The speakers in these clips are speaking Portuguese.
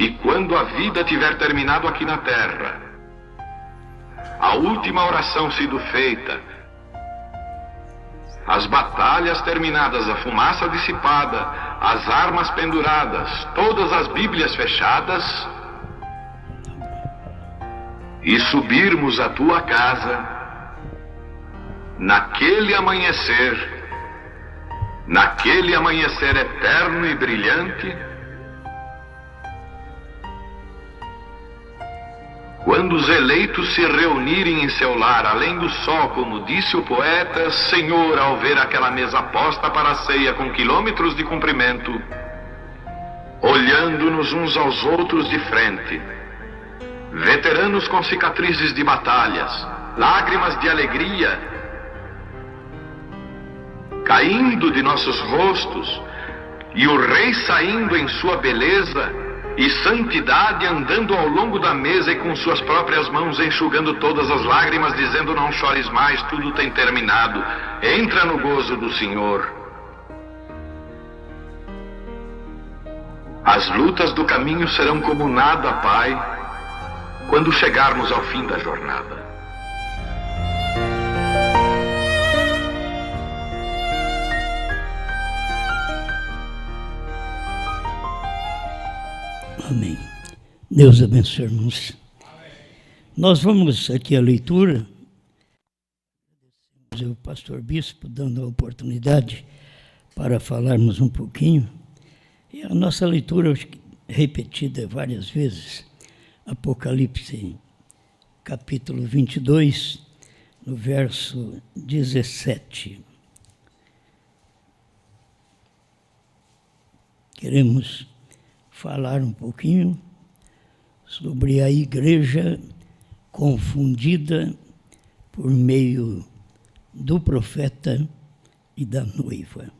E quando a vida tiver terminado aqui na terra, a última oração sido feita, as batalhas terminadas, a fumaça dissipada, as armas penduradas, todas as Bíblias fechadas, e subirmos à tua casa, naquele amanhecer eterno e brilhante, quando os eleitos se reunirem em seu lar, além do sol, como disse o poeta, Senhor, ao ver aquela mesa posta para a ceia com quilômetros de comprimento, olhando-nos uns aos outros de frente, veteranos com cicatrizes de batalhas, lágrimas de alegria caindo de nossos rostos, e o Rei saindo em sua beleza e santidade, andando ao longo da mesa e com suas próprias mãos enxugando todas as lágrimas, dizendo: não chores mais, tudo tem terminado, entra no gozo do Senhor. As lutas do caminho serão como nada, Pai, quando chegarmos ao fim da jornada. Amém. Deus abençoe, irmãos. Nós vamos aqui à leitura. O pastor Bispo dando a oportunidade para falarmos um pouquinho. E a nossa leitura, repetida várias vezes, Apocalipse, capítulo 22, no verso 17. Queremos falar um pouquinho sobre a igreja confundida por meio do profeta e da noiva.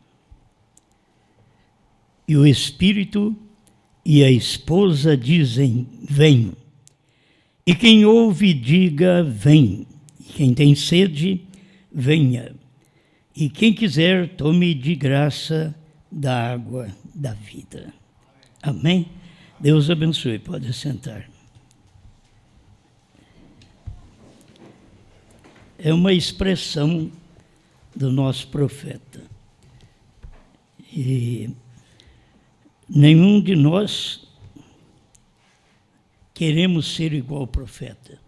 E o Espírito e a esposa dizem: vem. E quem ouve, diga: vem. E quem tem sede, venha. E quem quiser, tome de graça da água da vida. Amém? Deus abençoe. Pode sentar. É uma expressão do nosso profeta. E nenhum de nós queremos ser igual ao profeta.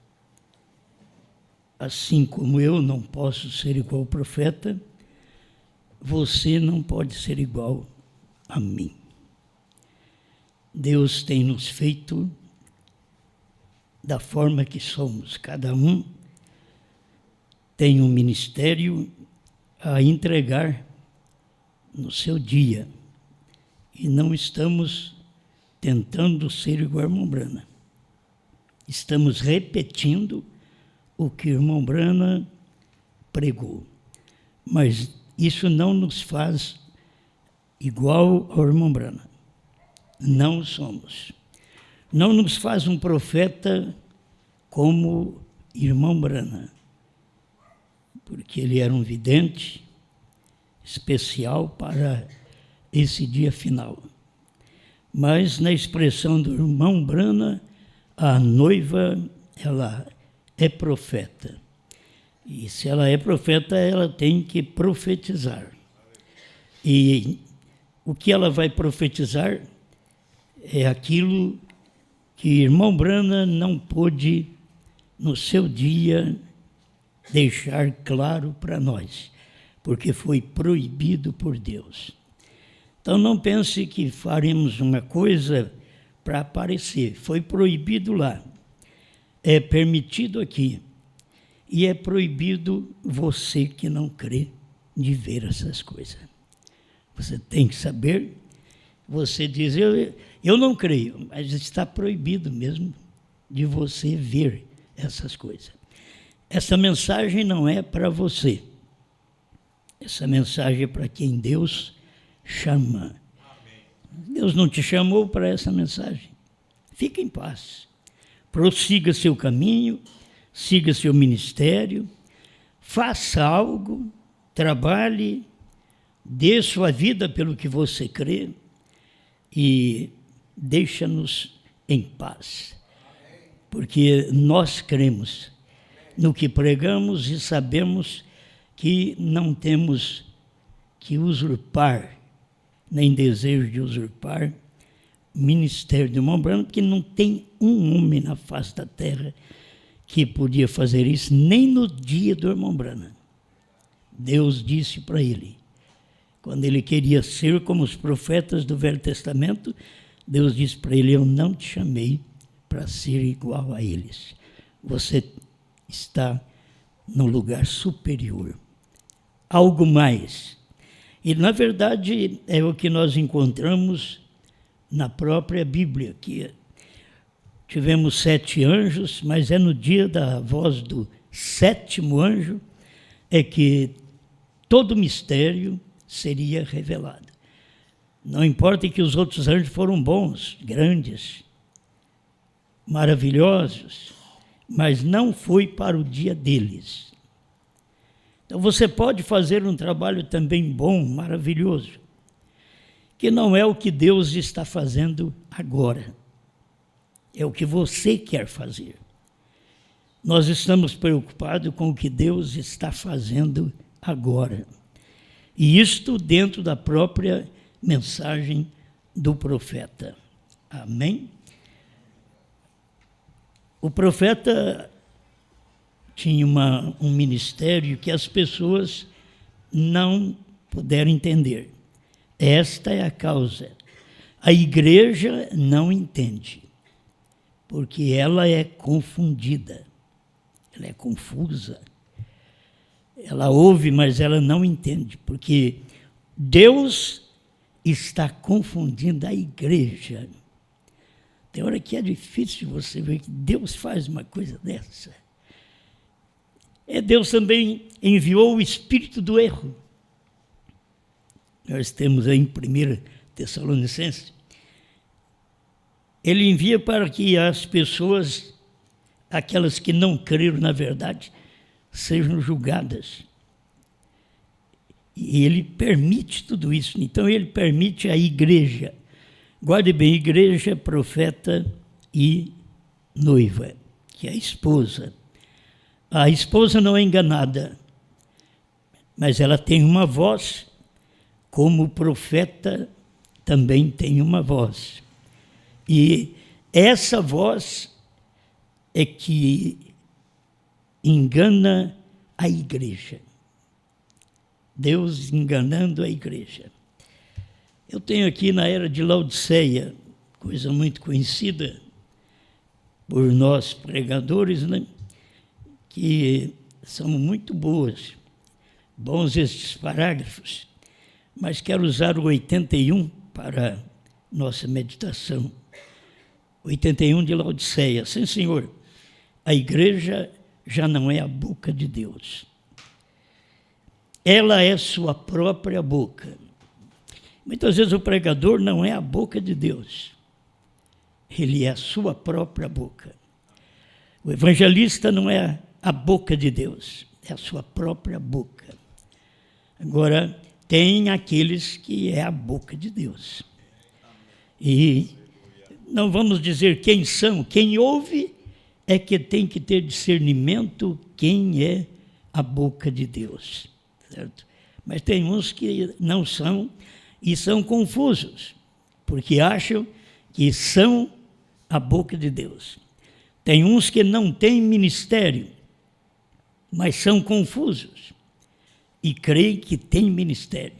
Assim como eu não posso ser igual ao profeta, você não pode ser igual a mim. Deus tem nos feito da forma que somos. Cada um tem um ministério a entregar no seu dia. E não estamos tentando ser igual ao irmão Brana. Estamos repetindo o que o irmão Brana pregou. Mas isso não nos faz igual ao irmão Brana. Não somos. Não nos faz um profeta como irmão Brana, porque ele era um vidente especial para esse dia final. Mas na expressão do irmão Brana, a noiva, ela é profeta. E se ela é profeta, ela tem que profetizar. E o que ela vai profetizar é aquilo que irmão Brana não pôde, no seu dia, deixar claro para nós, porque foi proibido por Deus. Então não pense que faremos uma coisa para aparecer. Foi proibido lá. É permitido aqui. E é proibido você que não crê de ver essas coisas. Você tem que saber. Você diz: eu não creio, mas está proibido mesmo de você ver essas coisas. Essa mensagem não é para você. Essa mensagem é para quem Deus chama. Amém. Deus não te chamou para essa mensagem. Fique em paz. Prossiga seu caminho, siga seu ministério, faça algo, trabalhe, dê sua vida pelo que você crê e deixa-nos em paz. Porque nós cremos no que pregamos e sabemos que não temos que usurpar, nem desejo de usurpar, o ministério do irmão Branham, porque não tem um homem na face da terra que podia fazer isso, nem no dia do irmão Branham. Deus disse para ele, quando ele queria ser como os profetas do Velho Testamento, Deus disse para ele, eu não te chamei para ser igual a eles. Você está no lugar superior. Algo mais. E, na verdade, é o que nós encontramos na própria Bíblia, que tivemos 7 anjos, mas é no dia da voz do 7º anjo é que todo o mistério seria revelado. Não importa que os outros anjos foram bons, grandes, maravilhosos, mas não foi para o dia deles. Então você pode fazer um trabalho também bom, maravilhoso, que não é o que Deus está fazendo agora. É o que você quer fazer. Nós estamos preocupados com o que Deus está fazendo agora. E isto dentro da própria mensagem do profeta. Amém? O profeta tinha um ministério que as pessoas não puderam entender. Esta é a causa. A igreja não entende, porque ela é confundida, ela é confusa. Ela ouve, mas ela não entende, porque Deus está confundindo a igreja. Tem hora que é difícil você ver que Deus faz uma coisa dessa. Deus também enviou o espírito do erro. Nós temos aí em 1 Tessalonicenses. Ele envia para que as pessoas, aquelas que não creram na verdade, sejam julgadas. E ele permite tudo isso. Então, ele permite a igreja. Guarde bem, igreja, profeta e noiva, que é a esposa. A esposa não é enganada, mas ela tem uma voz, como o profeta também tem uma voz. E essa voz é que engana a igreja. Deus enganando a igreja. Eu tenho aqui na era de Laodiceia, coisa muito conhecida por nós pregadores, né? Que são muito bons estes parágrafos, mas quero usar o 81 para nossa meditação. 81 de Laodiceia. Sim, senhor, a igreja já não é a boca de Deus. Ela é sua própria boca. Muitas vezes o pregador não é a boca de Deus. Ele é a sua própria boca. O evangelista não é a boca de Deus, é a sua própria boca. Agora, tem aqueles que é a boca de Deus. E não vamos dizer quem são, quem ouve é que tem que ter discernimento quem é a boca de Deus. Certo? Mas tem uns que não são e são confusos, porque acham que são a boca de Deus. Tem uns que não têm ministério, mas são confusos e creem que têm ministério.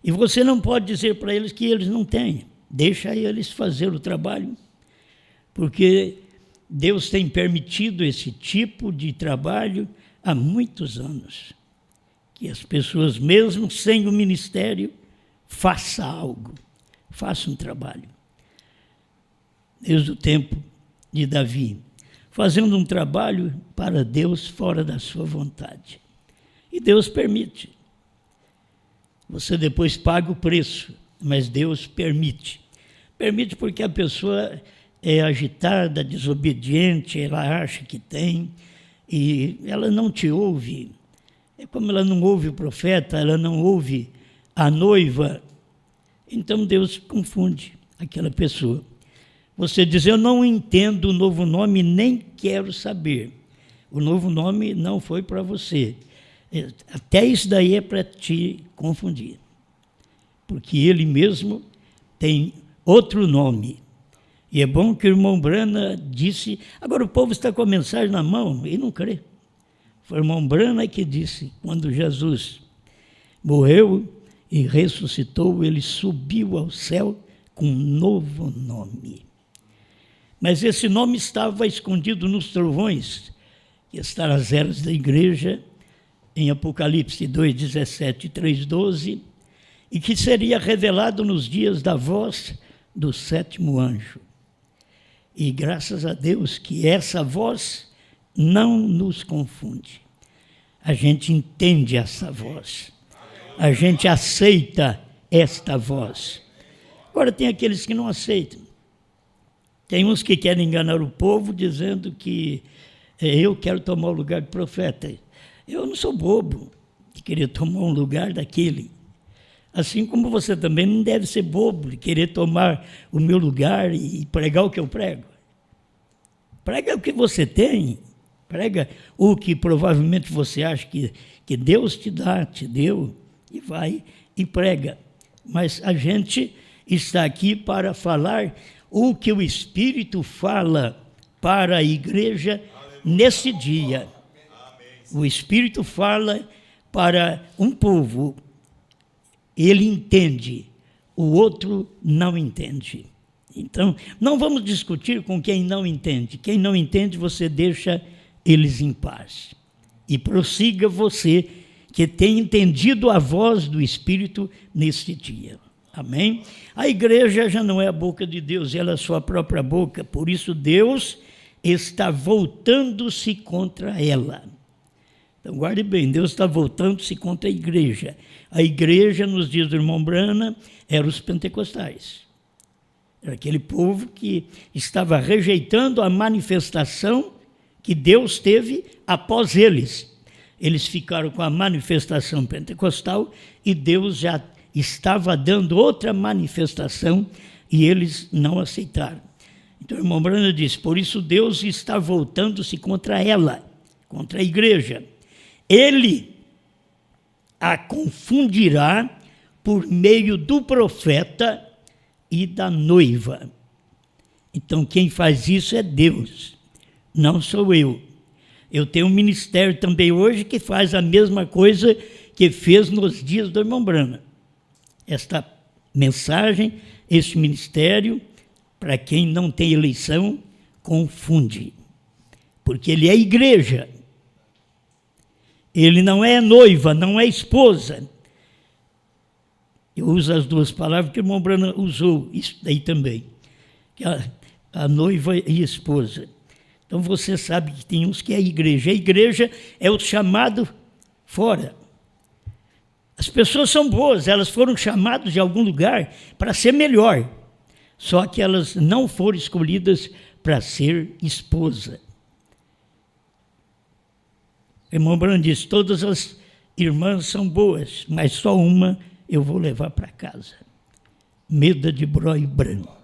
E você não pode dizer para eles que eles não têm. Deixa eles fazer o trabalho, porque Deus tem permitido esse tipo de trabalho há muitos anos. Que as pessoas, mesmo sem o ministério, façam algo, façam um trabalho. Desde o tempo de Davi, fazendo um trabalho para Deus fora da sua vontade. E Deus permite. Você depois paga o preço, mas Deus permite. Permite porque a pessoa é agitada, desobediente, ela acha que tem, e ela não te ouve. É como ela não ouve o profeta, ela não ouve a noiva. Então Deus confunde aquela pessoa. você diz, eu não entendo o novo nome, nem quero saber. O novo nome não foi para você. Até isso daí é para te confundir. Porque ele mesmo tem outro nome. E é bom que o irmão Brana disse, agora o povo está com a mensagem na mão e não crê. Foi o irmão Brana que disse, quando Jesus morreu e ressuscitou, ele subiu ao céu com um novo nome. Mas esse nome estava escondido nos trovões, que está nas eras da igreja, em Apocalipse 2:17 e 3:12, e que seria revelado nos dias da voz do sétimo anjo. E graças a Deus que essa voz não nos confunde. A gente entende essa voz. A gente aceita esta voz. Agora tem aqueles que não aceitam. Tem uns que querem enganar o povo dizendo que eu quero tomar o lugar de profeta. Eu não sou bobo de querer tomar um lugar daquele. Assim como você também não deve ser bobo de querer tomar o meu lugar e pregar o que eu prego. Prega o que você tem. Prega o que provavelmente você acha que Deus te deu, e vai e prega. Mas a gente está aqui para falar o que o Espírito fala para a igreja nesse dia. O Espírito fala para um povo, ele entende, o outro não entende. Então, não vamos discutir com quem não entende. Quem não entende, você deixa eles em paz. E prossiga você, que tem entendido a voz do Espírito neste dia. Amém? A igreja já não é a boca de Deus, ela é a sua própria boca. Por isso, Deus está voltando-se contra ela. Então, guarde bem, Deus está voltando-se contra a igreja. A igreja, nos dias do irmão Brana, eram os pentecostais. Era aquele povo que estava rejeitando a manifestação que Deus teve após eles. Eles ficaram com a manifestação pentecostal e Deus já estava dando outra manifestação e eles não aceitaram. Então o irmão Brana diz, por isso Deus está voltando-se contra ela, contra a igreja. Ele a confundirá por meio do profeta e da noiva. Então quem faz isso é Deus, não sou eu. Eu tenho um ministério também hoje que faz a mesma coisa que fez nos dias do irmão Brana. Esta mensagem, este ministério, para quem não tem eleição, confunde. Porque ele é igreja. Ele não é noiva, não é esposa. Eu uso as duas palavras que o irmão Brana usou, isso daí também. Que a noiva e a esposa. Então você sabe que tem uns que é a igreja. A igreja é o chamado fora. As pessoas são boas, elas foram chamadas de algum lugar para ser melhor. Só que elas não foram escolhidas para ser esposa. O irmão Brana diz, todas as irmãs são boas, mas só uma eu vou levar para casa. Meda de Bró e Branco.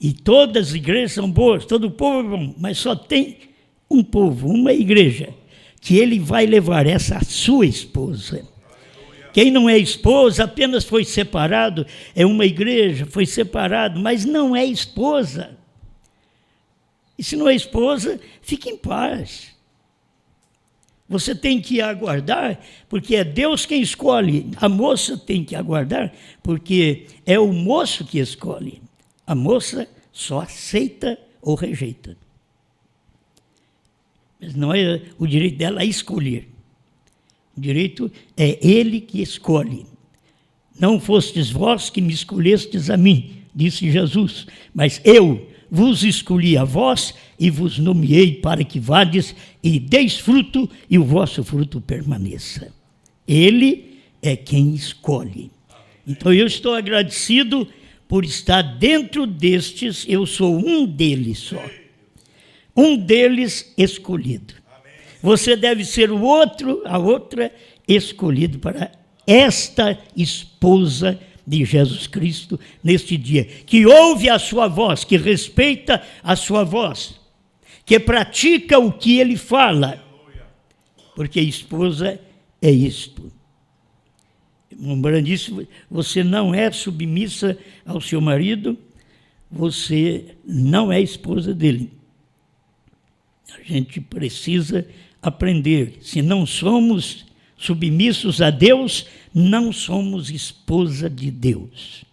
E todas as igrejas são boas, todo o povo é bom, mas só tem um povo, uma igreja, que ele vai levar essa sua esposa. Quem não é esposa apenas foi separado, é uma igreja, foi separado, mas não é esposa. E se não é esposa, fique em paz. Você tem que aguardar, porque é Deus quem escolhe. A moça tem que aguardar, porque é o moço que escolhe. A moça só aceita ou rejeita. Mas não é o direito dela escolher. O direito é ele que escolhe. Não fostes vós que me escolhestes a mim, disse Jesus, mas eu vos escolhi a vós e vos nomeei para que vades e deis fruto e o vosso fruto permaneça. Ele é quem escolhe. Então eu estou agradecido por estar dentro destes, eu sou um deles só. Um deles escolhido. Você deve ser a outra escolhido para esta esposa de Jesus Cristo neste dia, que ouve a sua voz, que respeita a sua voz, que pratica o que ele fala, porque esposa é isto. Lembrando disso, você não é submissa ao seu marido, você não é esposa dele. A gente precisa aprender. Se não somos submissos a Deus, não somos esposa de Deus.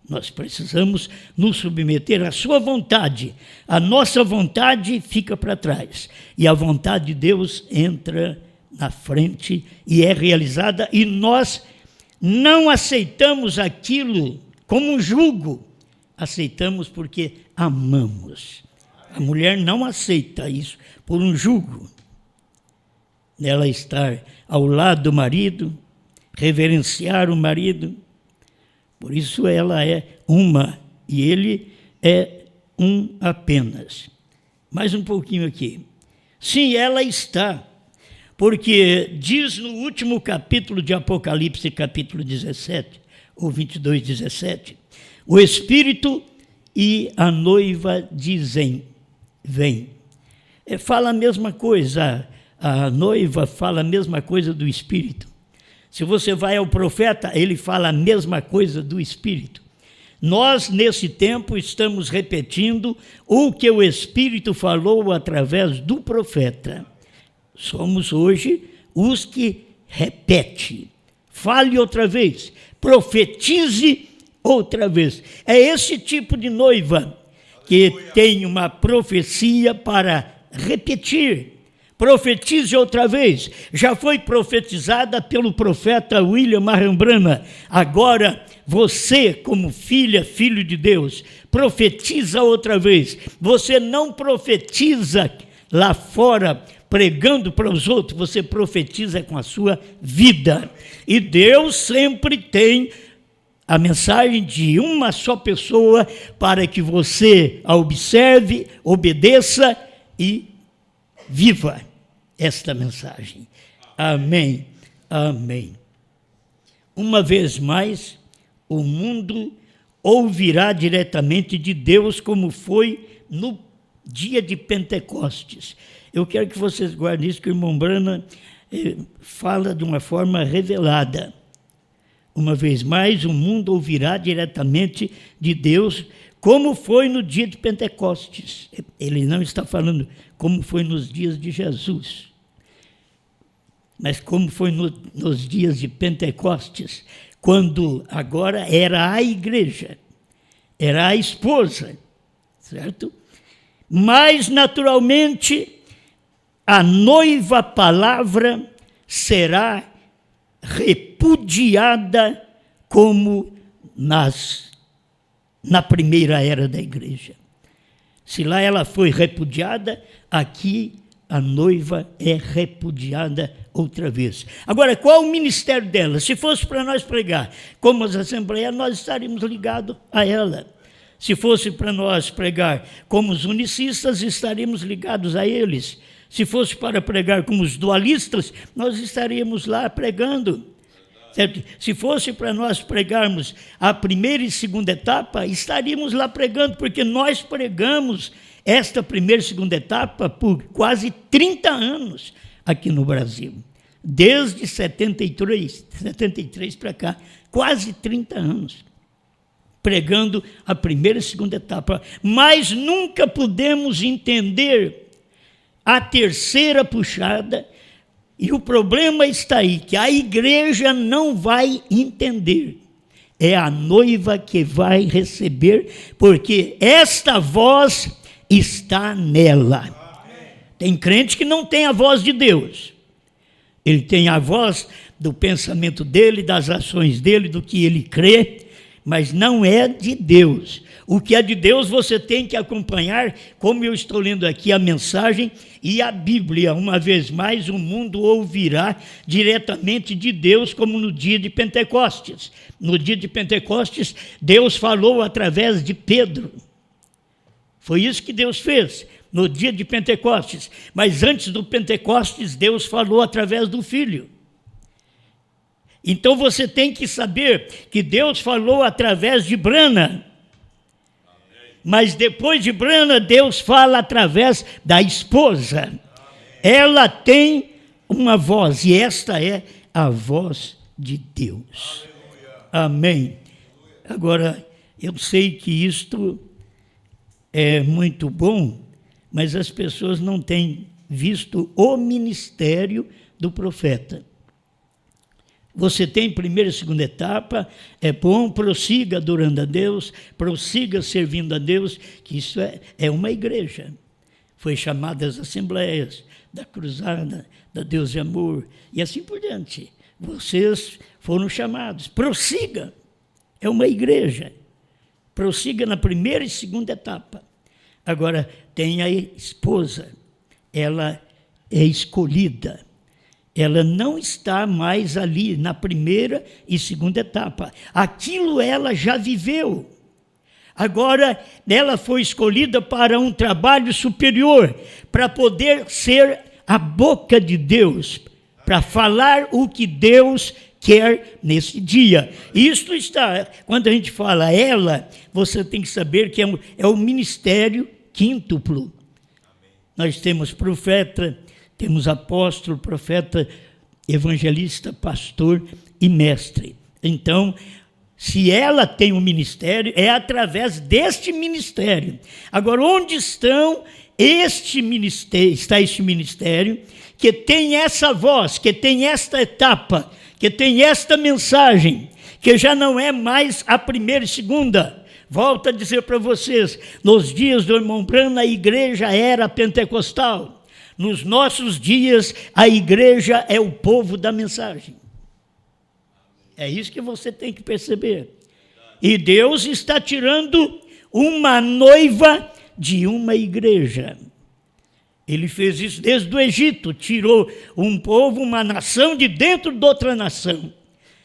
Nós precisamos nos submeter à sua vontade. A nossa vontade fica para trás. E a vontade de Deus entra na frente e é realizada. E nós não aceitamos aquilo como um jugo. Aceitamos porque amamos. A mulher não aceita isso por um jugo. Ela estar ao lado do marido, reverenciar o marido. Por isso ela é uma e ele é um apenas. Mais um pouquinho aqui. Sim, ela está. Porque diz no último capítulo de Apocalipse, capítulo 17, ou 22, 17, o Espírito e a noiva dizem, vem. Fala a mesma coisa, a noiva fala a mesma coisa do Espírito. Se você vai ao profeta, ele fala a mesma coisa do Espírito. Nós, nesse tempo, estamos repetindo o que o Espírito falou através do profeta. Somos hoje os que repete. Fale outra vez, profetize outra vez. É esse tipo de noiva que tem uma profecia para repetir. Profetize outra vez. Já foi profetizada pelo profeta William Marion Branham. Agora, você, como filha, filho de Deus, profetiza outra vez. Você não profetiza lá fora, pregando para os outros, você profetiza com a sua vida. E Deus sempre tem a mensagem de uma só pessoa para que você a observe, obedeça e viva esta mensagem. Amém, amém. Uma vez mais, o mundo ouvirá diretamente de Deus, como foi no dia de Pentecostes. Eu quero que vocês guardem isso, que o irmão Branham fala de uma forma revelada. Uma vez mais, o mundo ouvirá diretamente de Deus, como foi no dia de Pentecostes. Ele não está falando como foi nos dias de Jesus, mas como foi nos dias de Pentecostes, quando agora era a igreja, era a esposa, certo? Mas, naturalmente, a noiva palavra será repudiada como na primeira era da igreja. Se lá ela foi repudiada, aqui a noiva é repudiada outra vez. Agora, qual o ministério dela? Se fosse para nós pregar como as assembleias, nós estaríamos ligados a ela. Se fosse para nós pregar como os unicistas, estaríamos ligados a eles. Se fosse para pregar como os dualistas, nós estaríamos lá pregando. Certo? Se fosse para nós pregarmos a primeira e segunda etapa, estaríamos lá pregando, porque nós pregamos esta primeira e segunda etapa por quase 30 anos aqui no Brasil. Desde 73 para cá, quase 30 anos, pregando a primeira e segunda etapa. Mas nunca pudemos entender a terceira puxada, e o problema está aí, que a igreja não vai entender. É a noiva que vai receber, porque esta voz está nela. Tem crente que não tem a voz de Deus. Ele tem a voz do pensamento dele, das ações dele, do que ele crê, mas não é de Deus. O que é de Deus você tem que acompanhar, como eu estou lendo aqui a mensagem e a Bíblia. Uma vez mais, o mundo ouvirá diretamente de Deus, como no dia de Pentecostes. No dia de Pentecostes, Deus falou através de Pedro. Foi isso que Deus fez no dia de Pentecostes. Mas antes do Pentecostes, Deus falou através do Filho. Então você tem que saber que Deus falou através de Brana. Mas depois de Brana, Deus fala através da esposa. Ela tem uma voz, e esta é a voz de Deus. Amém. Agora, eu sei que isto é muito bom, mas as pessoas não têm visto o ministério do profeta. Você tem primeira e segunda etapa, é bom, prossiga adorando a Deus, prossiga servindo a Deus, que isso é uma igreja. Foi chamada as assembleias da cruzada, da Deus de amor, e assim por diante. Vocês foram chamados, prossiga, é uma igreja. Prossiga na primeira e segunda etapa. Agora, tem a esposa, ela é escolhida. Ela não está mais ali na primeira e segunda etapa. Aquilo ela já viveu. Agora, ela foi escolhida para um trabalho superior, para poder ser a boca de Deus, para falar o que Deus quer nesse dia. Isto está, quando a gente fala ela, você tem que saber que é o ministério quíntuplo. Nós temos profeta, temos apóstolo, profeta, evangelista, pastor e mestre. Então, se ela tem um ministério, é através deste ministério. Agora, onde está este ministério que tem essa voz, que tem esta etapa, que tem esta mensagem, que já não é mais a primeira e segunda. Volto a dizer para vocês, nos dias do irmão Brana, a igreja era pentecostal. Nos nossos dias, a igreja é o povo da mensagem. É isso que você tem que perceber. E Deus está tirando uma noiva de uma igreja. Ele fez isso desde o Egito, tirou um povo, uma nação de dentro de outra nação.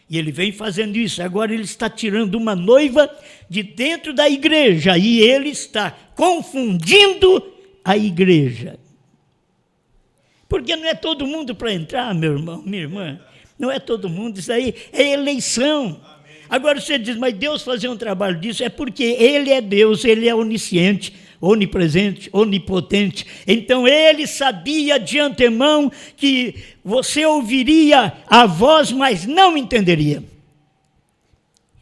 E ele vem fazendo isso. Agora ele está tirando uma noiva de dentro da igreja. E ele está confundindo a igreja. Porque não é todo mundo para entrar, meu irmão, minha irmã. Não é todo mundo, isso aí é eleição. Agora você diz, mas Deus fazer um trabalho disso é porque Ele é Deus, Ele é onisciente, onipresente, onipotente. Então Ele sabia de antemão que você ouviria a voz, mas não entenderia.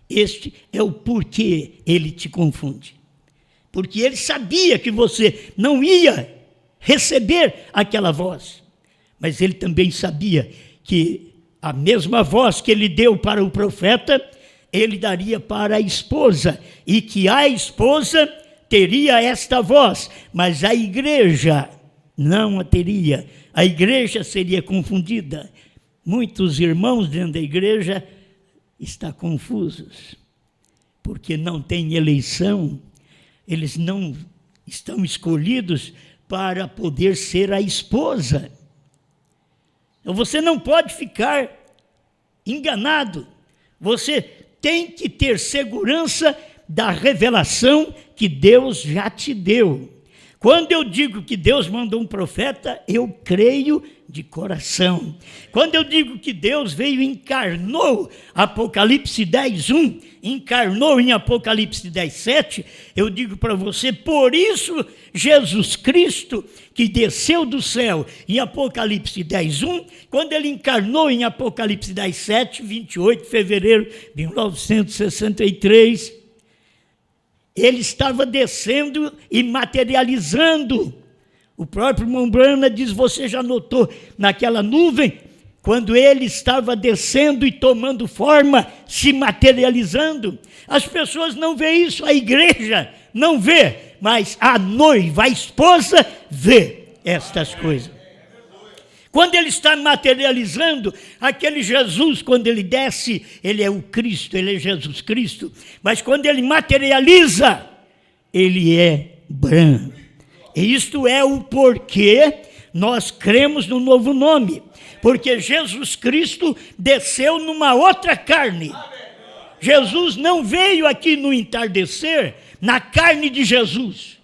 Este é o porquê Ele te confunde. Porque Ele sabia que você não ia receber aquela voz. Mas Ele também sabia que a mesma voz que Ele deu para o profeta, Ele daria para a esposa, e que a esposa teria esta voz, mas a igreja não a teria. A igreja seria confundida. Muitos irmãos dentro da igreja estão confusos, porque não tem eleição, eles não estão escolhidos para poder ser a esposa. Então você não pode ficar enganado. Você tem que ter segurança da revelação que Deus já te deu. Quando eu digo que Deus mandou um profeta, eu creio de coração. Quando eu digo que Deus veio e encarnou, Apocalipse 10:1, encarnou em Apocalipse 10:7, eu digo para você, por isso Jesus Cristo, que desceu do céu em Apocalipse 10:1, quando ele encarnou em Apocalipse 10:7, 28 de fevereiro de 1963, ele estava descendo e materializando. O próprio irmão Brana diz, você já notou naquela nuvem, quando ele estava descendo e tomando forma, se materializando. As pessoas não veem isso, a igreja não vê, mas a noiva, a esposa, vê estas coisas. Quando ele está materializando, aquele Jesus, quando ele desce, ele é o Cristo, ele é Jesus Cristo. Mas quando ele materializa, ele é branco. E isto é o porquê nós cremos no novo nome. Porque Jesus Cristo desceu numa outra carne. Jesus não veio aqui no entardecer, na carne de Jesus.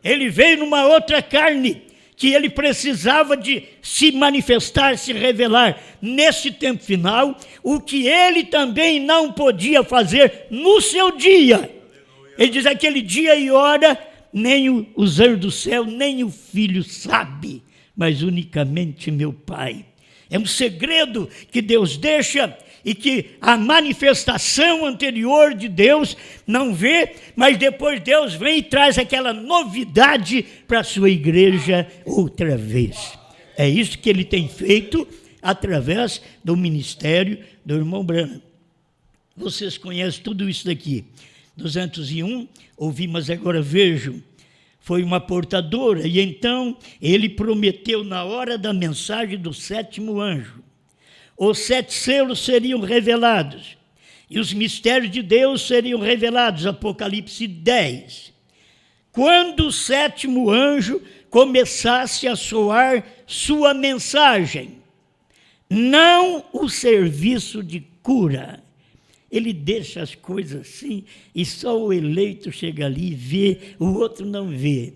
Ele veio numa outra carne, que ele precisava de se manifestar, se revelar nesse tempo final, o que ele também não podia fazer no seu dia. Ele diz: aquele dia e hora, nem os anjos do céu, nem o Filho sabe, mas unicamente meu Pai. É um segredo que Deus deixa e que a manifestação anterior de Deus não vê, mas depois Deus vem e traz aquela novidade para a sua igreja outra vez. É isso que ele tem feito através do ministério do irmão Branham. Vocês conhecem tudo isso daqui. 201, ouvi, mas agora vejo. Foi uma portadora, e então ele prometeu na hora da mensagem do 7º anjo. Os 7 selos seriam revelados, e os mistérios de Deus seriam revelados, Apocalipse 10. Quando o 7º anjo começasse a soar sua mensagem, não o serviço de cura. Ele deixa as coisas assim, e só o eleito chega ali e vê, o outro não vê.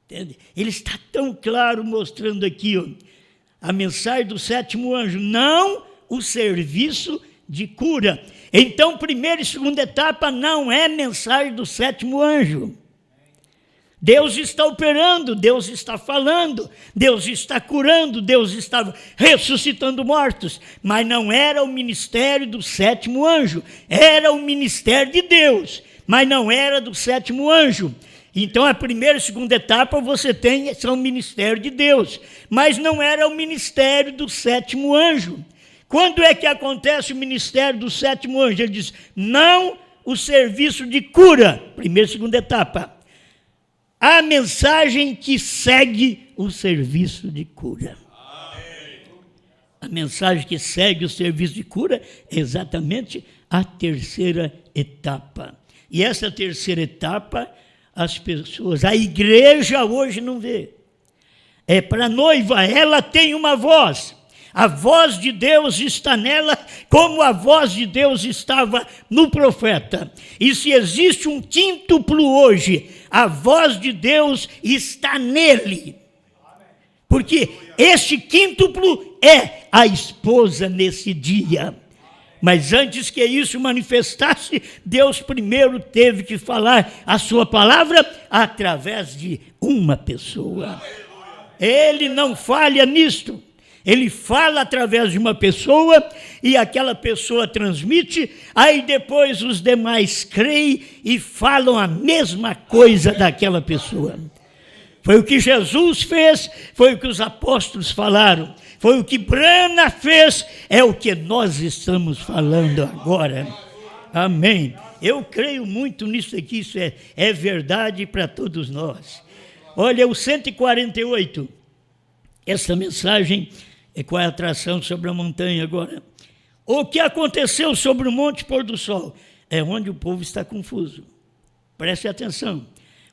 Entende? Ele está tão claro mostrando aqui, ó, a mensagem do 7º anjo, não o serviço de cura. Então, primeira e segunda etapa não é mensagem do 7º anjo. Deus está operando, Deus está falando, Deus está curando, Deus está ressuscitando mortos, mas não era o ministério do 7º anjo, era o ministério de Deus, mas não era do 7º anjo. Então a primeira e segunda etapa você tem, são o ministério de Deus, mas não era o ministério do 7º anjo. Quando é que acontece o ministério do 7º anjo? Ele diz, não o serviço de cura, primeira e segunda etapa. A mensagem que segue o serviço de cura. A mensagem que segue o serviço de cura é exatamente a terceira etapa. E essa terceira etapa, as pessoas, a igreja hoje não vê. É para a noiva, ela tem uma voz. A voz de Deus está nela, como a voz de Deus estava no profeta. E se existe um quíntuplo hoje, a voz de Deus está nele. Porque este quíntuplo é a esposa nesse dia. Mas antes que isso manifestasse, Deus primeiro teve que falar a sua palavra através de uma pessoa. Ele não falha nisto. Ele fala através de uma pessoa e aquela pessoa transmite, aí depois os demais creem e falam a mesma coisa daquela pessoa. Foi o que Jesus fez, foi o que os apóstolos falaram, foi o que Branham fez, é o que nós estamos falando agora. Amém. Eu creio muito nisso aqui, isso é verdade para todos nós. Olha, o 148, essa mensagem é qual é a atração sobre a montanha agora. O que aconteceu sobre o Monte Pôr do Sol? É onde o povo está confuso. Preste atenção.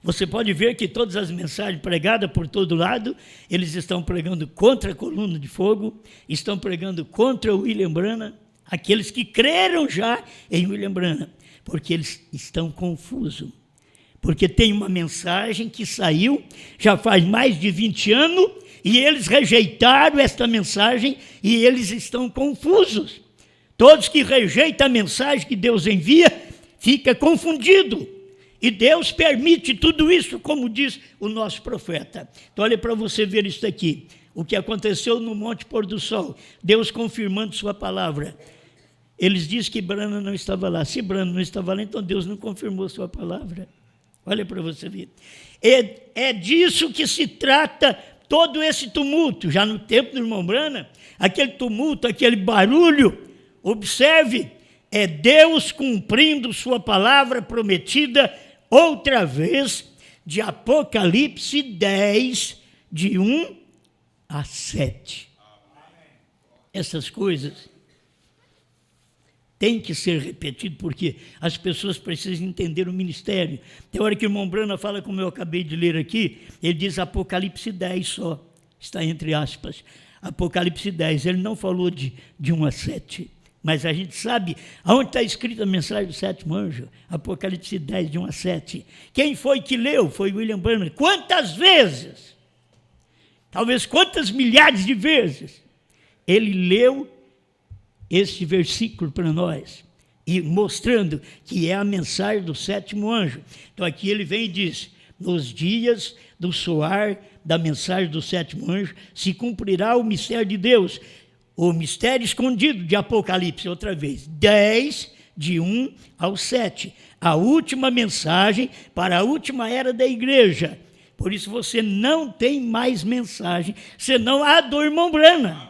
Você pode ver que todas as mensagens pregadas por todo lado, eles estão pregando contra a coluna de fogo, estão pregando contra o William Branham, aqueles que creram já em William Branham, porque eles estão confusos. Porque tem uma mensagem que saiu já faz mais de 20 anos, e eles rejeitaram esta mensagem e eles estão confusos. Todos que rejeitam a mensagem que Deus envia, fica confundido. E Deus permite tudo isso, como diz o nosso profeta. Então olha para você ver isso aqui. O que aconteceu no Monte Pôr do Sol. Deus confirmando sua palavra. Eles dizem que Branham não estava lá. Se Branham não estava lá, então Deus não confirmou sua palavra. Olha para você ver. É disso que se trata todo esse tumulto. Já no tempo do irmão Branham, aquele tumulto, aquele barulho, observe, é Deus cumprindo sua palavra prometida outra vez, de Apocalipse 10, de 1 a 7. Essas coisas têm que ser repetidas, porque as pessoas precisam entender o ministério. Tem hora que o irmão Branham fala, como eu acabei de ler aqui, ele diz Apocalipse 10 só, está entre aspas, Apocalipse 10, ele não falou de 1 a 7, mas a gente sabe aonde está escrita a mensagem do 7º anjo, Apocalipse 10, de 1 a 7. Quem foi que leu? Foi William Branham. Quantas vezes? talvez quantas milhares de vezes, ele leu esse versículo para nós, e mostrando que é a mensagem do sétimo anjo. Então aqui ele vem e diz, nos dias do soar da mensagem do sétimo anjo, se cumprirá o mistério de Deus, o mistério escondido de Apocalipse, outra vez, 10, de 1 ao 7, a última mensagem para a última era da igreja. Por isso você não tem mais mensagem, senão a do irmão Branham.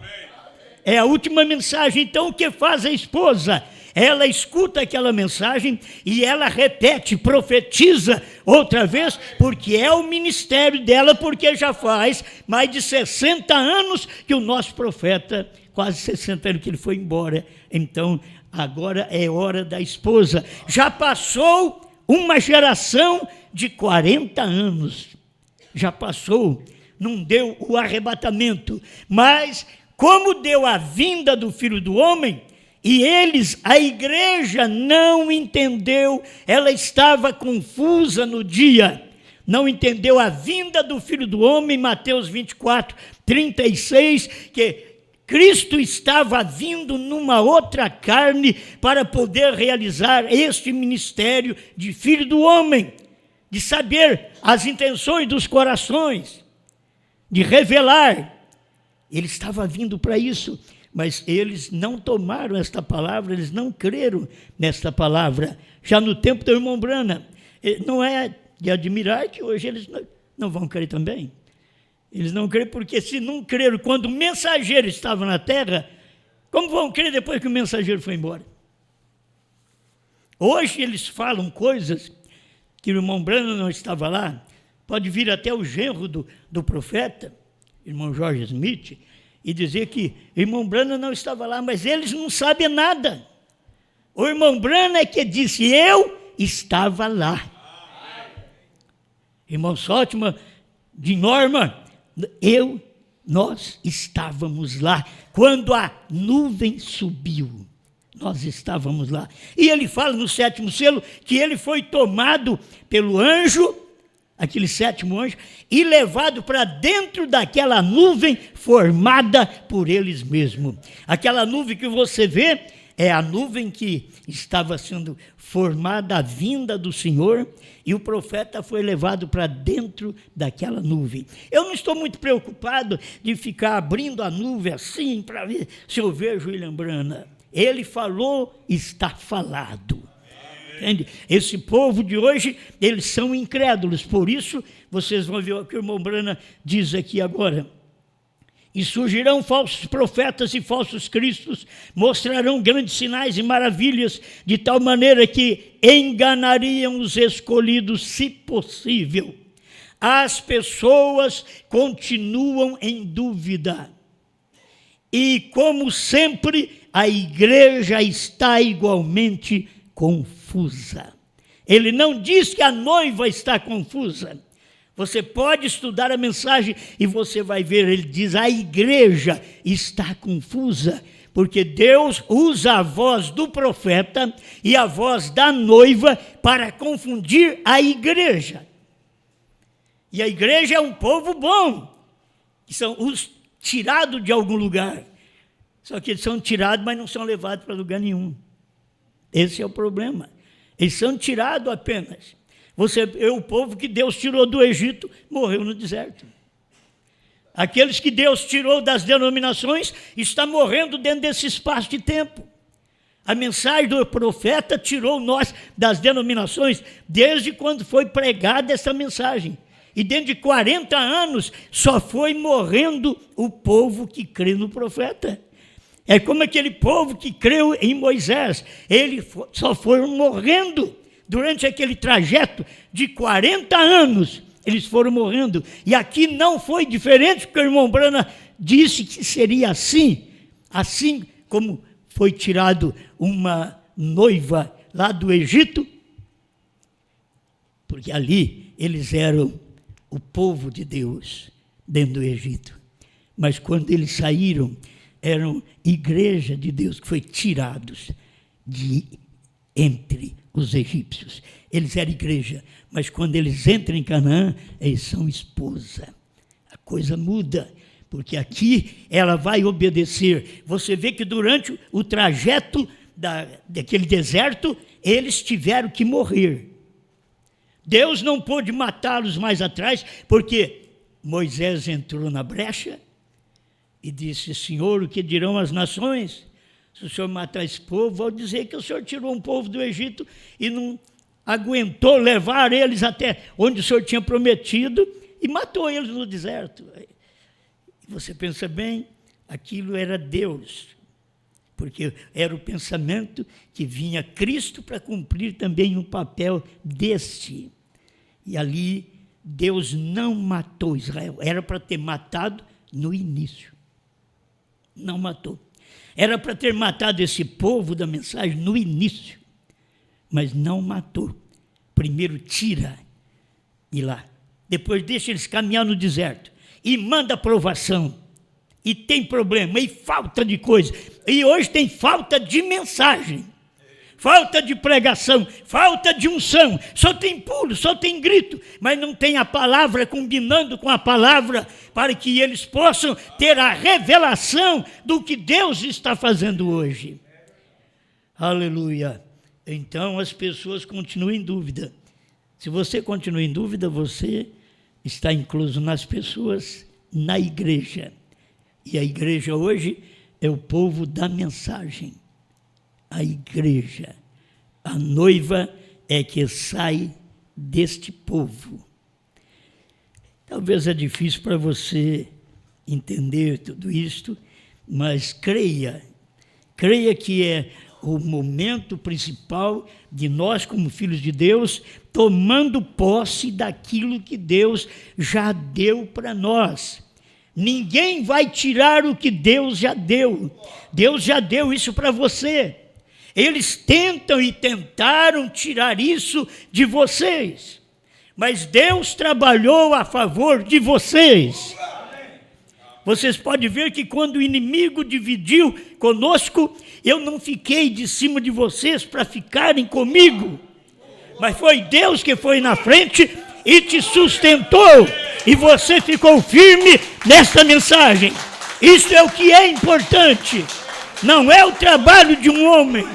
É a última mensagem. Então o que faz a esposa? Ela escuta aquela mensagem e ela repete, profetiza outra vez, porque é o ministério dela, porque já faz mais de 60 anos que o nosso profeta, quase 60 anos que ele foi embora. Então, agora é hora da esposa. Já passou uma geração de 40 anos. Já passou, não deu o arrebatamento, mas como deu a vinda do Filho do Homem, e eles, a igreja não entendeu, ela estava confusa no dia, não entendeu a vinda do Filho do Homem, Mateus 24, 36, que Cristo estava vindo numa outra carne para poder realizar este ministério de Filho do Homem, de saber as intenções dos corações, de revelar. Ele estava vindo para isso. Mas eles não tomaram esta palavra, eles não creram nesta palavra. Já no tempo do irmão Branham, não é de admirar que hoje eles não vão crer também. Eles não creem porque se não creram quando o mensageiro estava na terra, como vão crer depois que o mensageiro foi embora? Hoje eles falam coisas que o irmão Branham não estava lá, pode vir até o genro do profeta, irmão George Smith, e dizer que o irmão Branham não estava lá, mas eles não sabem nada. O irmão Branham é que disse, eu estava lá. Irmão Sótima, de Norma, nós estávamos lá. Quando a nuvem subiu, nós estávamos lá. E ele fala no sétimo selo que ele foi tomado pelo anjo, aquele sétimo anjo, e levado para dentro daquela nuvem formada por eles mesmos. Aquela nuvem que você vê é a nuvem que estava sendo formada, a vinda do Senhor, e o profeta foi levado para dentro daquela nuvem. Eu não estou muito preocupado de ficar abrindo a nuvem assim para ver se eu vejo William Branham. Ele falou, está falado. Entende? Esse povo de hoje, eles são incrédulos, por isso vocês vão ver o que o irmão Branham diz aqui agora. E surgirão falsos profetas e falsos cristos, mostrarão grandes sinais e maravilhas, de tal maneira que enganariam os escolhidos, se possível. As pessoas continuam em dúvida. E, como sempre, a igreja está igualmente confusa. Ele não diz que a noiva está confusa. Você pode estudar a mensagem e você vai ver, ele diz, a igreja está confusa, porque Deus usa a voz do profeta e a voz da noiva para confundir a igreja. E a igreja é um povo bom, que são os tirados de algum lugar. Só que eles são tirados, mas não são levados para lugar nenhum. Esse é o problema. Eles são tirados apenas. O povo que Deus tirou do Egito morreu no deserto. Aqueles que Deus tirou das denominações estão morrendo dentro desse espaço de tempo. A mensagem do profeta tirou nós das denominações desde quando foi pregada essa mensagem. E dentro de 40 anos só foi morrendo o povo que crê no profeta. É como aquele povo que creu em Moisés. Ele só foi morrendo. Durante aquele trajeto de 40 anos, eles foram morrendo. E aqui não foi diferente, porque o irmão Branham disse que seria assim. Assim como foi tirado uma noiva lá do Egito, porque ali eles eram o povo de Deus dentro do Egito. Mas quando eles saíram, eram igreja de Deus, que foi tirados de entre os egípcios. Eles eram igreja, mas quando eles entram em Canaã, eles são esposa. A coisa muda, porque aqui ela vai obedecer. Você vê que durante o trajeto daquele deserto, eles tiveram que morrer. Deus não pôde matá-los mais atrás, porque Moisés entrou na brecha e disse: Senhor, o que dirão as nações? Se o Senhor matar esse povo, vou dizer que o Senhor tirou um povo do Egito e não aguentou levar eles até onde o Senhor tinha prometido e matou eles no deserto. Você pensa bem, aquilo era Deus, porque era o pensamento que vinha Cristo para cumprir também um papel deste. E ali Deus não matou Israel, era para ter matado no início. Não matou. Era para ter matado esse povo da mensagem no início, mas não matou. Primeiro tira de lá, depois deixa eles caminhar no deserto e manda provação, e tem problema, e falta de coisa, e hoje tem falta de mensagem, falta de pregação, falta de unção, só tem pulo, só tem grito, mas não tem a palavra combinando com a palavra, para que eles possam ter a revelação do que Deus está fazendo hoje. Aleluia. Então as pessoas continuam em dúvida. Se você continua em dúvida, você está incluso nas pessoas, na igreja. E a igreja hoje é o povo da mensagem. A igreja, a noiva é que sai deste povo. Talvez é difícil para você entender tudo isto, mas creia que é o momento principal de nós, como filhos de Deus, tomando posse daquilo que Deus já deu para nós. Ninguém vai tirar o que Deus já deu. Deus já deu isso para você. Eles tentam e tentaram tirar isso de vocês, mas Deus trabalhou a favor de vocês. Vocês podem ver que quando o inimigo dividiu conosco, eu não fiquei de cima de vocês para ficarem comigo, mas foi Deus que foi na frente e te sustentou, e você ficou firme nesta mensagem. Isso é o que é importante, não é o trabalho de um homem,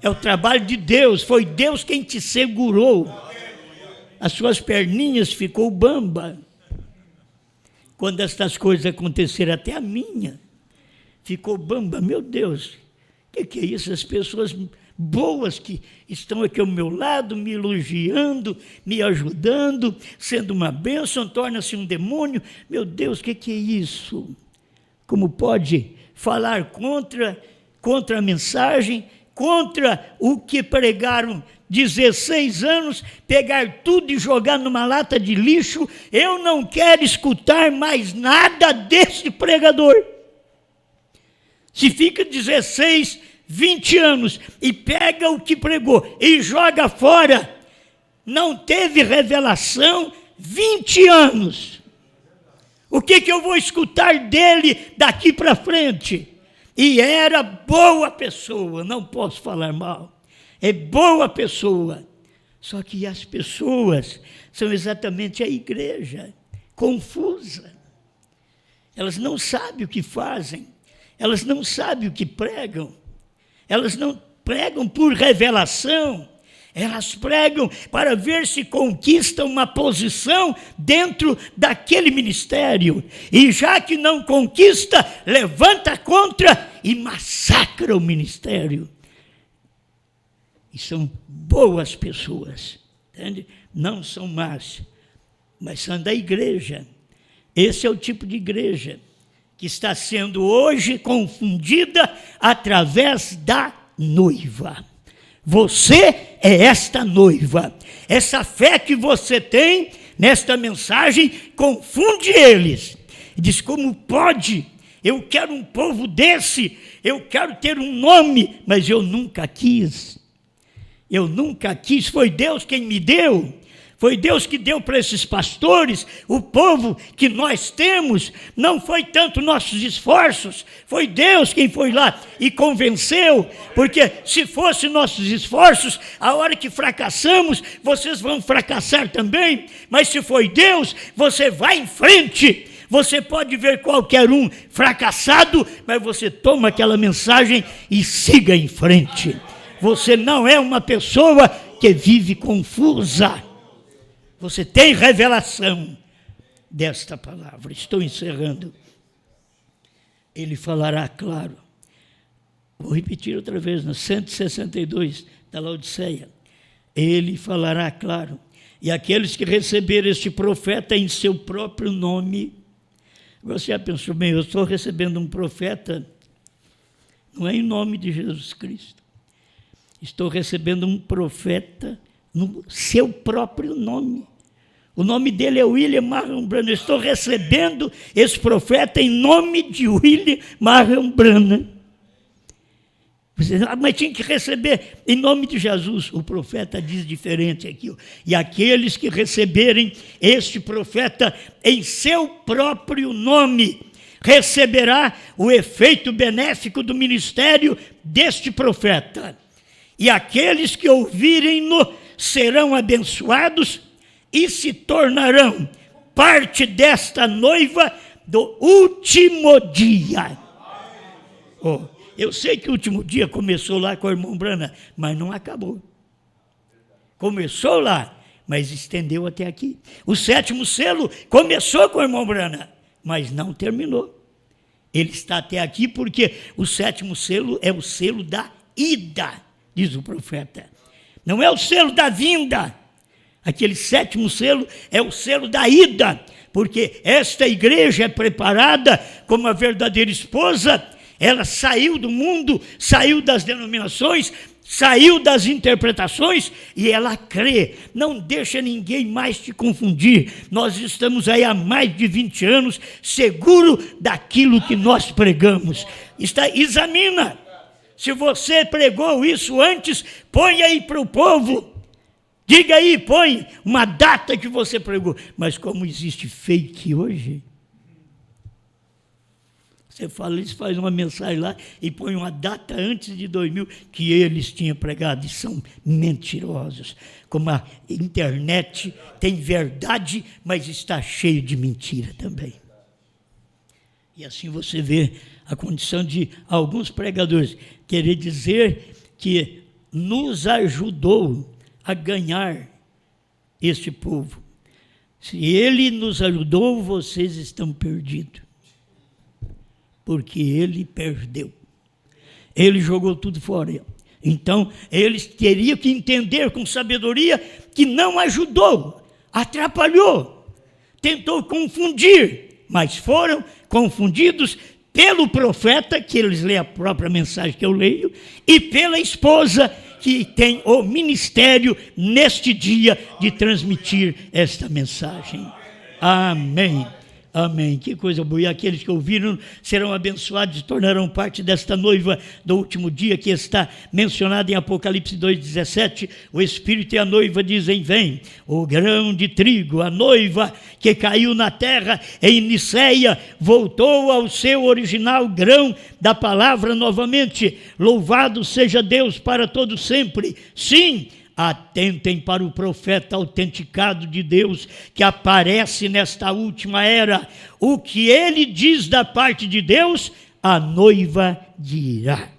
é o trabalho de Deus. Foi Deus quem te segurou, as suas perninhas ficou bamba. Quando estas coisas aconteceram, até a minha ficou bamba. Meu Deus, o que é isso? As pessoas boas que estão aqui ao meu lado, me elogiando, me ajudando, sendo uma bênção, torna-se um demônio. Meu Deus, o que é isso? Como pode falar contra a mensagem, contra o que pregaram 16 anos, pegar tudo e jogar numa lata de lixo? Eu não quero escutar mais nada desse pregador. Se fica 16, 20 anos e pega o que pregou e joga fora, não teve revelação 20 anos. O que eu vou escutar dele daqui para frente? E era boa pessoa, não posso falar mal. É boa pessoa, só que as pessoas são exatamente a igreja, confusa. Elas não sabem o que fazem, elas não sabem o que pregam, elas não pregam por revelação, elas pregam para ver se conquistam uma posição dentro daquele ministério, e já que não conquista, levanta contra e massacra o ministério. E são boas pessoas, entende? Não são más, mas são da igreja. Esse é o tipo de igreja que está sendo hoje confundida através da noiva. Você é esta noiva. Essa fé que você tem nesta mensagem confunde eles. E diz: como pode? Eu quero um povo desse, eu quero ter um nome, mas eu nunca quis. Eu nunca quis, foi Deus quem me deu. Foi Deus que deu para esses pastores o povo que nós temos. Não foi tanto nossos esforços, foi Deus quem foi lá e convenceu. Porque se fossem nossos esforços, a hora que fracassamos, vocês vão fracassar também. Mas se foi Deus, você vai em frente. Você pode ver qualquer um fracassado, mas você toma aquela mensagem e siga em frente. Você não é uma pessoa que vive confusa. Você tem revelação desta palavra. Estou encerrando. Ele falará claro. Vou repetir outra vez, no 162 da Laodiceia. Ele falará claro. E aqueles que receberem este profeta em seu próprio nome. Você já pensou, bem, eu estou recebendo um profeta, não é em nome de Jesus Cristo. Estou recebendo um profeta no seu próprio nome. O nome dele é William Marion Branham. Estou recebendo esse profeta em nome de William Marion Branham. Mas tinha que receber em nome de Jesus. O profeta diz diferente aqui. E aqueles que receberem este profeta em seu próprio nome, receberá o efeito benéfico do ministério deste profeta. E aqueles que ouvirem-no serão abençoados e se tornarão parte desta noiva do último dia. Eu sei que o último dia começou lá com o irmão Branham, mas não acabou. Começou lá, mas estendeu até aqui. O 7º selo começou com o irmão Branham, mas não terminou. Ele está até aqui porque o 7º selo é o selo da ida, diz o profeta. Não é o selo da vinda. Aquele 7º selo é o selo da ida, porque esta igreja é preparada como a verdadeira esposa. Ela saiu do mundo, saiu das denominações, saiu das interpretações e ela crê. Não deixa ninguém mais te confundir. Nós estamos aí há mais de 20 anos seguro daquilo que nós pregamos. Examina. Se você pregou isso antes, põe aí para o povo. Diga aí, põe uma data que você pregou. Mas como existe fake hoje, você fala, eles fazem uma mensagem lá e põe uma data antes de 2000 que eles tinham pregado e são mentirosos. Como a internet tem verdade, mas está cheio de mentira também. E assim você vê a condição de alguns pregadores querer dizer que nos ajudou a ganhar este povo. Se ele nos ajudou, vocês estão perdidos. Porque ele perdeu. Ele jogou tudo fora. Então, eles teriam que entender com sabedoria que não ajudou, atrapalhou, tentou confundir, mas foram confundidos pelo profeta, que eles leem a própria mensagem que eu leio, e pela esposa, que tem o ministério neste dia de transmitir esta mensagem. Amém. Amém. Que coisa boa. E aqueles que ouviram serão abençoados e tornarão parte desta noiva do último dia que está mencionada em Apocalipse 2,17. O Espírito e a noiva dizem, vem. O grão de trigo, a noiva que caiu na terra em Niceia, voltou ao seu original grão da palavra novamente. Louvado seja Deus para todo sempre. Sim, atentem para o profeta autenticado de Deus que aparece nesta última era. O que ele diz da parte de Deus, a noiva dirá.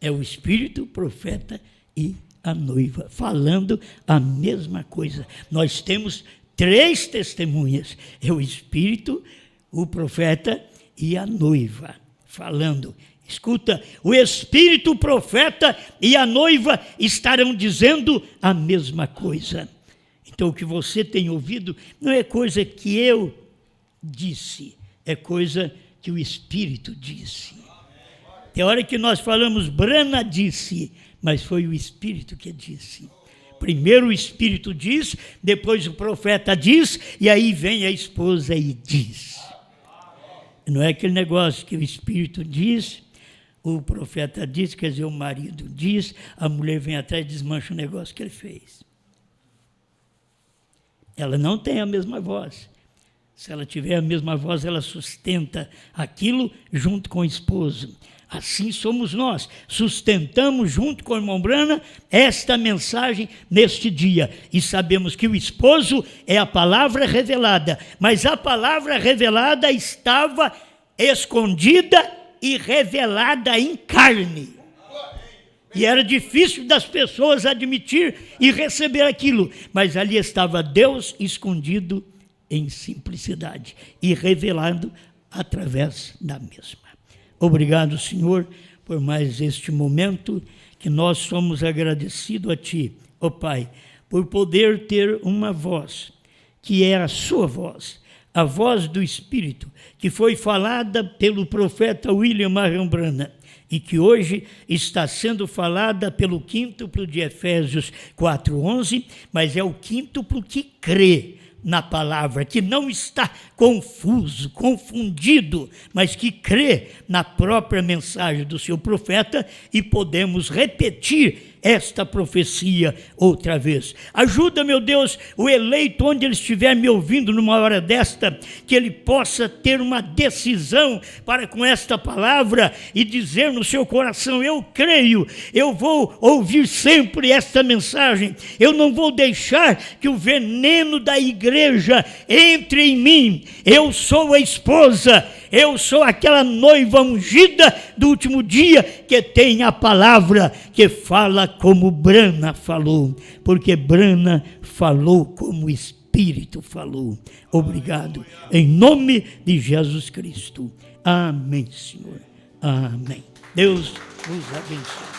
É o Espírito, o profeta e a noiva falando a mesma coisa. Nós temos 3 testemunhas. É o Espírito, o profeta e a noiva falando. Escuta, o Espírito, o profeta e a noiva estarão dizendo a mesma coisa. Então, o que você tem ouvido não é coisa que eu disse, é coisa que o Espírito disse. Tem hora que nós falamos, Branham disse, mas foi o Espírito que disse. Primeiro o Espírito diz, depois o profeta diz, e aí vem a esposa e diz. Não é aquele negócio que o Espírito diz, o profeta diz, quer dizer, o marido diz, a mulher vem atrás e desmancha o negócio que ele fez. ela não tem a mesma voz. Se ela tiver a mesma voz, ela sustenta aquilo junto com o esposo. Assim somos nós, sustentamos junto com a irmã Brana esta mensagem neste dia. E sabemos que o esposo é a palavra revelada, mas a palavra revelada estava escondida e revelada em carne. E era difícil das pessoas admitir e receber aquilo, mas ali estava Deus escondido em simplicidade e revelado através da mesma. Obrigado, Senhor, por mais este momento que nós somos agradecidos a Ti, ó Pai, por poder ter uma voz, que é a Sua voz, a voz do Espírito, que foi falada pelo profeta William Marion Branham, e que hoje está sendo falada pelo quíntuplo de Efésios 4:11, mas é o quíntuplo que crê na palavra, que não está confuso, confundido, mas que crê na própria mensagem do seu profeta, e podemos repetir esta profecia outra vez. Ajuda, meu Deus, o eleito, onde ele estiver me ouvindo numa hora desta, que ele possa ter uma decisão para com esta palavra e dizer no seu coração: eu creio, eu vou ouvir sempre esta mensagem, eu não vou deixar que o veneno da igreja entre em mim, eu sou a esposa, eu sou aquela noiva ungida do último dia, que tem a palavra que fala como Branham falou, porque Branham falou como o Espírito falou. Obrigado, em nome de Jesus Cristo. Amém, Senhor. Amém. Deus vos abençoe.